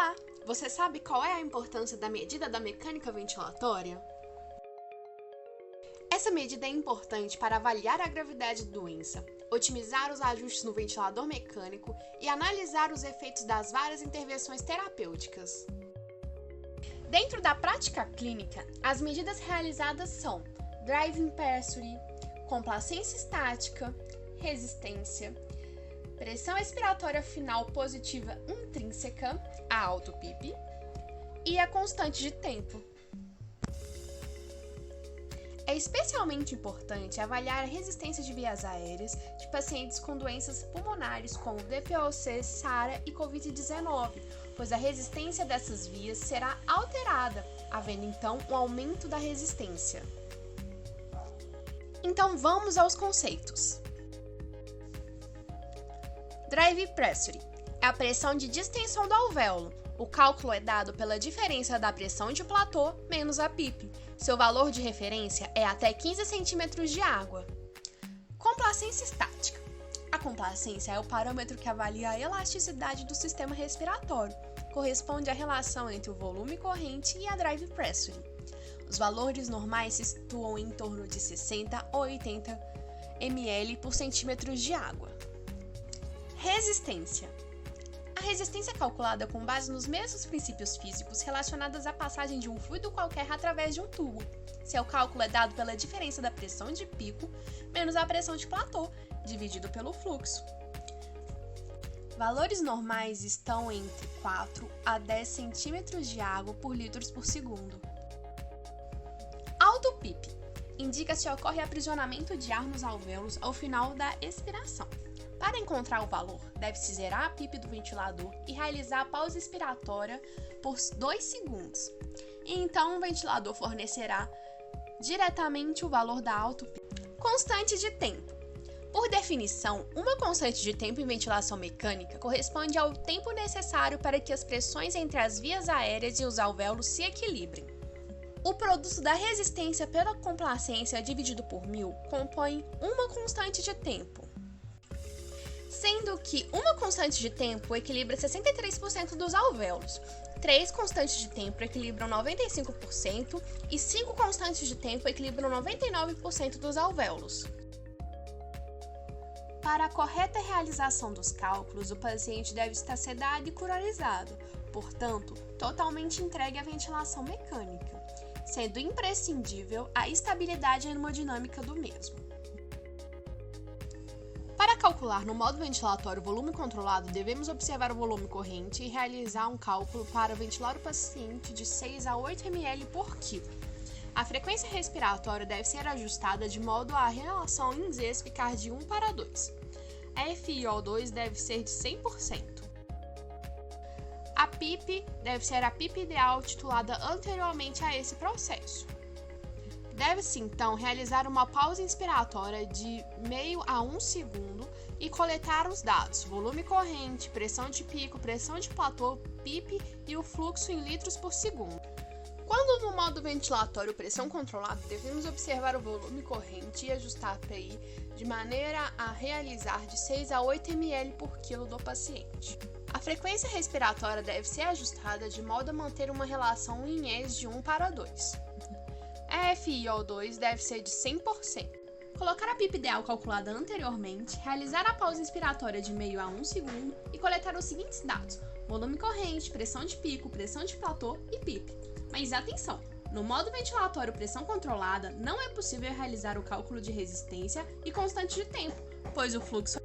Olá! Você sabe qual é a importância da medida da mecânica ventilatória? Essa medida é importante para avaliar a gravidade da doença, otimizar os ajustes no ventilador mecânico e analisar os efeitos das várias intervenções terapêuticas. Dentro da prática clínica, as medidas realizadas são driving pressure, complacência estática, resistência, pressão expiratória final positiva intrínseca, a auto-PIP, e a constante de tempo. É especialmente importante avaliar a resistência de vias aéreas de pacientes com doenças pulmonares como VPOC, SARA e Covid-19, pois a resistência dessas vias será alterada, havendo então um aumento da resistência. Então vamos aos conceitos. Drive pressure é a pressão de distensão do alvéolo. O cálculo é dado pela diferença da pressão de platô menos a PIP. Seu valor de referência é até 15 cm de água. Complacência estática. A complacência é o parâmetro que avalia a elasticidade do sistema respiratório. Corresponde à relação entre o volume corrente e a drive pressure. Os valores normais se situam em torno de 60 ou 80 ml por centímetros de água. Resistência. A resistência é calculada com base nos mesmos princípios físicos relacionados à passagem de um fluido qualquer através de um tubo. Seu cálculo é dado pela diferença da pressão de pico menos a pressão de platô, dividido pelo fluxo. Valores normais estão entre 4 a 10 centímetros de água por litros por segundo. Auto-PIP indica se ocorre aprisionamento de ar nos alvéolos ao final da expiração. Para encontrar o valor, deve-se zerar a PIP do ventilador e realizar a pausa expiratória por 2 segundos. E então o ventilador fornecerá diretamente o valor da auto-PIP. Constante de tempo. Por definição, uma constante de tempo em ventilação mecânica corresponde ao tempo necessário para que as pressões entre as vias aéreas e os alvéolos se equilibrem. O produto da resistência pela complacência dividido por 1000 compõe uma constante de tempo, sendo que uma constante de tempo equilibra 63% dos alvéolos, 3 constantes de tempo equilibram 95% e 5 constantes de tempo equilibram 99% dos alvéolos. Para a correta realização dos cálculos, o paciente deve estar sedado e criogenizado, portanto, totalmente entregue à ventilação mecânica, sendo imprescindível a estabilidade hemodinâmica do mesmo. Para calcular no modo ventilatório o volume controlado, devemos observar o volume corrente e realizar um cálculo para ventilar o paciente de 6 a 8 ml por quilo. A frequência respiratória deve ser ajustada de modo a relação em Zs ficar de 1 para 2. A FiO2 deve ser de 100%. A PIP deve ser a PIP ideal titulada anteriormente a esse processo. Deve-se, então, realizar uma pausa inspiratória de meio a 1 segundo e coletar os dados: volume corrente, pressão de pico, pressão de platô, PIP e o fluxo em litros por segundo. Quando no modo ventilatório pressão controlada, devemos observar o volume corrente e ajustar a PI de maneira a realizar de 6 a 8 ml por quilo do paciente. A frequência respiratória deve ser ajustada de modo a manter uma relação em Es de 1 para 2. A FiO2 deve ser de 100%. Colocar a PIP ideal calculada anteriormente, realizar a pausa inspiratória de meio a 1 segundo e coletar os seguintes dados: volume corrente, pressão de pico, pressão de platô e PIP. Mas atenção! No modo ventilatório pressão controlada, não é possível realizar o cálculo de resistência e constante de tempo, pois o fluxo